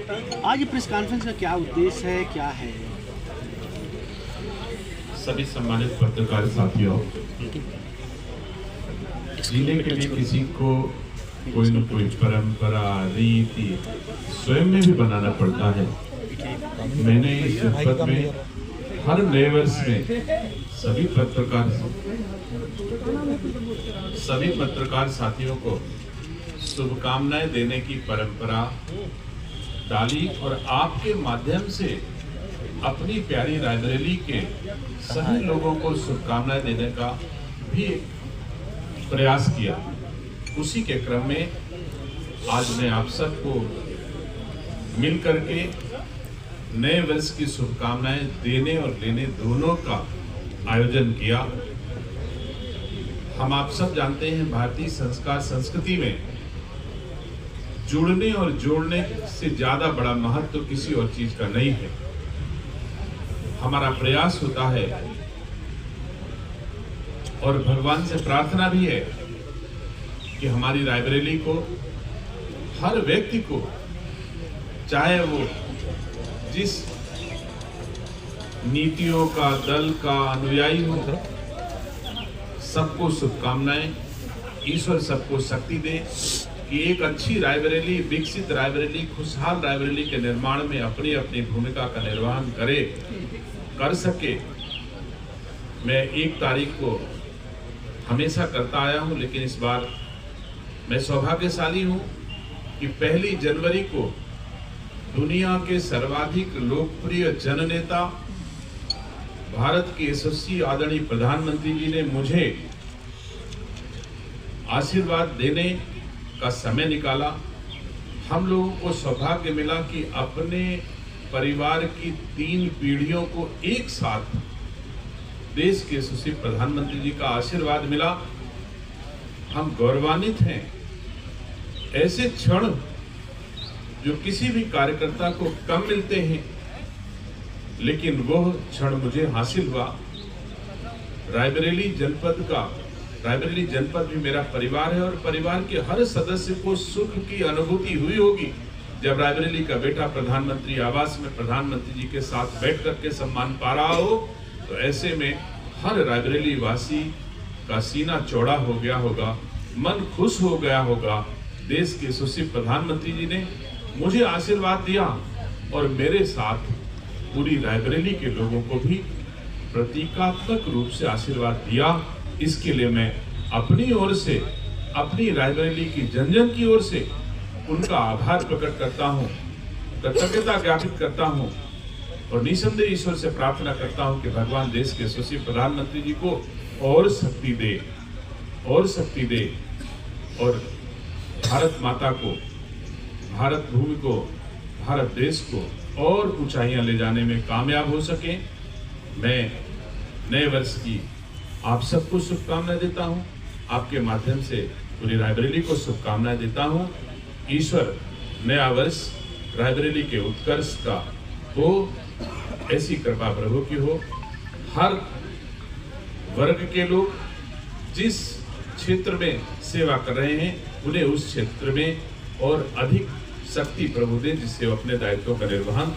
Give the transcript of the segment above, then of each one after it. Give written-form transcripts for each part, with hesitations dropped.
आज press conference का क्या उद्देश्य है, क्या है? सभी सम्मानित पत्रकार साथियों, जीने के लिए किसी को कोई न कोई परंपरा रीति स्वयं में भी बनाना पड़ता है। मैंने इस जनपद में हर नए वर्ष में सभी पत्रकार साथियों को शुभकामनाएं देने की परंपरा डाली और आपके माध्यम से अपनी प्यारी रायबरेली के सभी लोगों को शुभकामनाएं देने का भी प्रयास किया। उसी के क्रम में आज मैं आप सबको मिल करके नए वर्ष की शुभकामनाएं देने और लेने दोनों का आयोजन किया। हम आप सब जानते हैं भारतीय संस्कार संस्कृति में जुड़ने और जोड़ने से ज्यादा बड़ा महत्व किसी और चीज का नहीं है। हमारा प्रयास होता है और भगवान से प्रार्थना भी है कि हमारी रायबरेली को हर व्यक्ति को, चाहे वो जिस नीतियों का दल का अनुयायी हो, सबको शुभकामनाएं। ईश्वर सबको शक्ति दे कि एक अच्छी रायबरेली, विकसित रायबरेली, खुशहाल रायबरेली के निर्माण में अपनी अपनी भूमिका का निर्वहन कर सके। मैं 1 तारीख को हमेशा करता आया हूं, लेकिन इस बार मैं सौभाग्यशाली हूं कि 1 जनवरी को दुनिया के सर्वाधिक लोकप्रिय जननेता भारत के यशस्वी आदरणीय प्रधानमंत्री जी ने मुझे आशीर्वाद देने का समय निकाला। हम लोगों को सौभाग्य मिला कि अपने परिवार की 3 पीढ़ियों को एक साथ देश के यशस्वी प्रधानमंत्री जी का आशीर्वाद मिला। हम गौरवान्वित हैं। ऐसे क्षण जो किसी भी कार्यकर्ता को कम मिलते हैं, लेकिन वह क्षण मुझे हासिल हुआ। रायबरेली जनपद भी मेरा परिवार है और परिवार के हर सदस्य को सुख की अनुभूति हुई होगी जब रायबरेली का बेटा प्रधानमंत्री आवास में प्रधानमंत्री जी के साथ बैठ करके सम्मान पा रहा हो। तो ऐसे में हर रायबरेली वासी का सीना चौड़ा हो गया होगा, मन खुश हो गया होगा। देश के यशस्वी प्रधानमंत्री जी ने मुझे आशीर्वाद दिया और मेरे साथ पूरी रायबरेली के लोगों को भी प्रतीकात्मक रूप से आशीर्वाद दिया। इसके लिए मैं अपनी ओर से, अपनी रायबरेली की जन की ओर से उनका आभार प्रकट करता हूँ, कृतज्ञता ज्ञापित करता हूँ और निसंदेह ईश्वर से प्रार्थना करता हूँ कि भगवान देश के यशस्वी प्रधानमंत्री जी को और शक्ति दे और भारत माता को, भारत भूमि को, भारत देश को और ऊंचाइयां ले जाने में कामयाब हो सके। मैं नए वर्ष की आप सबको शुभकामनाएं देता हूं। आपके माध्यम से पूरी रायबरेली को शुभकामनाएं देता हूं। ईश्वर नया वर्ष रायबरेली के उत्कर्ष का हो, ऐसी कृपा प्रभु की हो। हर वर्ग के लोग जिस क्षेत्र में सेवा कर रहे हैं उन्हें उस क्षेत्र में और अधिक शक्ति प्रभु दे, जिससे वो अपने दायित्वों का निर्वहन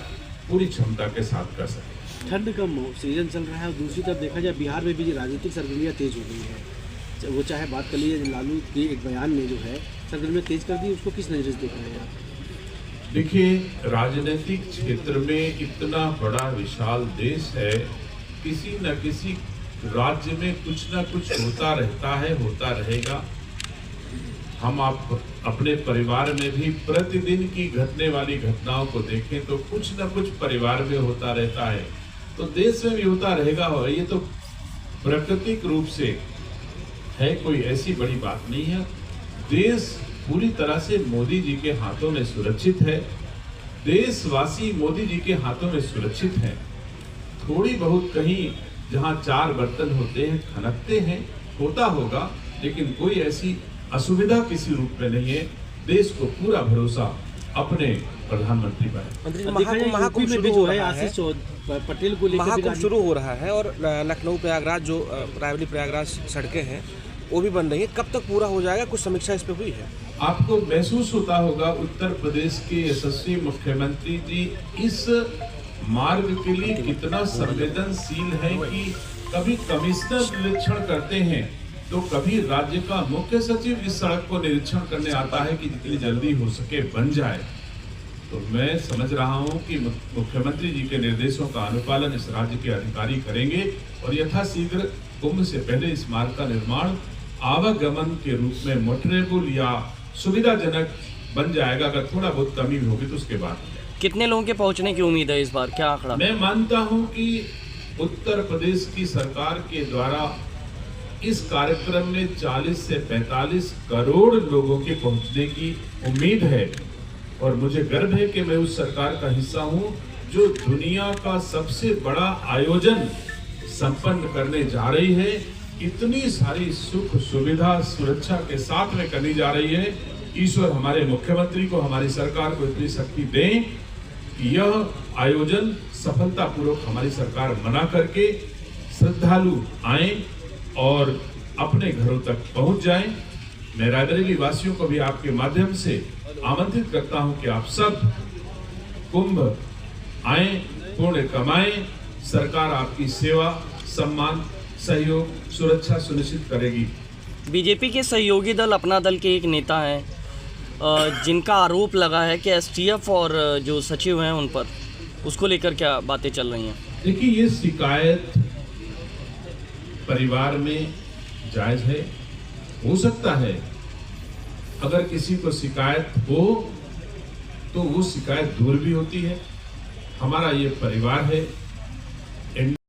पूरी क्षमता के साथ कर सके। ठंड का सीजन चल रहा है और दूसरी तरफ देखा जाए बिहार में भी राजनीतिक सरगर्मियाँ तेज हो गई है। वो चाहे बात कर लीजिए लालू के एक बयान ने जो है सरगर्मियाँ तेज कर दी, उसको किस नजर से देख रहे हैं आप? देखिए, राजनीतिक क्षेत्र में इतना बड़ा विशाल देश है, किसी न किसी राज्य में कुछ न कुछ होता रहता है, होता रहेगा। हम आप अपने परिवार में भी प्रतिदिन की घटने वाली घटनाओं को देखें तो कुछ न कुछ परिवार में होता रहता है, तो देश में भी होता रहेगा। ये तो प्राकृतिक रूप से है, कोई ऐसी बड़ी बात नहीं है। देश पूरी तरह से मोदी जी के हाथों में सुरक्षित है, देशवासी मोदी जी के हाथों में सुरक्षित है। थोड़ी बहुत कहीं जहां 4 बर्तन होते हैं, खनकते हैं, होता होगा, लेकिन कोई ऐसी असुविधा किसी रूप में नहीं है। देश को पूरा भरोसा अपने प्रधानमंत्री पर। महाकुंभ में भी जो है आशीष पटेल को लेकर महाकुंभ शुरू हो रहा है और लखनऊ प्रयागराज जो रायबरेली प्रयागराज सड़कें हैं वो भी बन रही है। कब तक पूरा हो जाएगा, कुछ समीक्षा इस पे हुई है? आपको महसूस होता होगा उत्तर प्रदेश के यशस्वी मुख्यमंत्री जी इस मार्ग के लिए कितना संवेदनशील है कि कभी कमिश्नर निरीक्षण करते हैं तो कभी राज्य का मुख्य सचिव इस सड़क को निरीक्षण करने आता है कि जितनी जल्दी हो सके बन जाए। तो मैं समझ रहा हूं कि मुख्यमंत्री जी के निर्देशों का अनुपालन इस राज्य के अधिकारी करेंगे और यथाशीघ्र कुंभ से पहले इस मार्ग का निर्माण आवागमन के रूप में मोटरेबल या सुविधाजनक बन जाएगा। अगर थोड़ा बहुत कमी भी होगी तो उसके बाद कितने लोगों के पहुंचने की उम्मीद है इस बार, क्या आंकड़ा? मैं मानता हूं कि उत्तर प्रदेश की सरकार के द्वारा इस कार्यक्रम में 40 से 45 करोड़ लोगों के पहुंचने की उम्मीद है और मुझे गर्व है कि मैं उस सरकार का हिस्सा हूं जो दुनिया का सबसे बड़ा आयोजन संपन्न करने जा रही है। इतनी सारी सुख सुविधा सुरक्षा के साथ में करनी जा रही है। ईश्वर हमारे मुख्यमंत्री को, हमारी सरकार को इतनी शक्ति दें कि यह आयोजन सफलतापूर्वक हमारी सरकार मना करके श्रद्धालु आए और अपने घरों तक पहुंच जाएं। मैं रायबरेली वासियों को भी आपके माध्यम से आमंत्रित करता हूं कि आप सब कुंभ आए, पुण्य कमाएं। सरकार आपकी सेवा, सम्मान, सहयोग, सुरक्षा सुनिश्चित करेगी। बीजेपी के सहयोगी दल अपना दल के एक नेता हैं जिनका आरोप लगा है कि एसटीएफ और जो सचिव हैं उन पर, उसको लेकर क्या बातें चल रही हैं? देखिए, ये शिकायत परिवार में जायज है, हो सकता है अगर किसी को शिकायत हो तो वो शिकायत दूर भी होती है। हमारा ये परिवार है।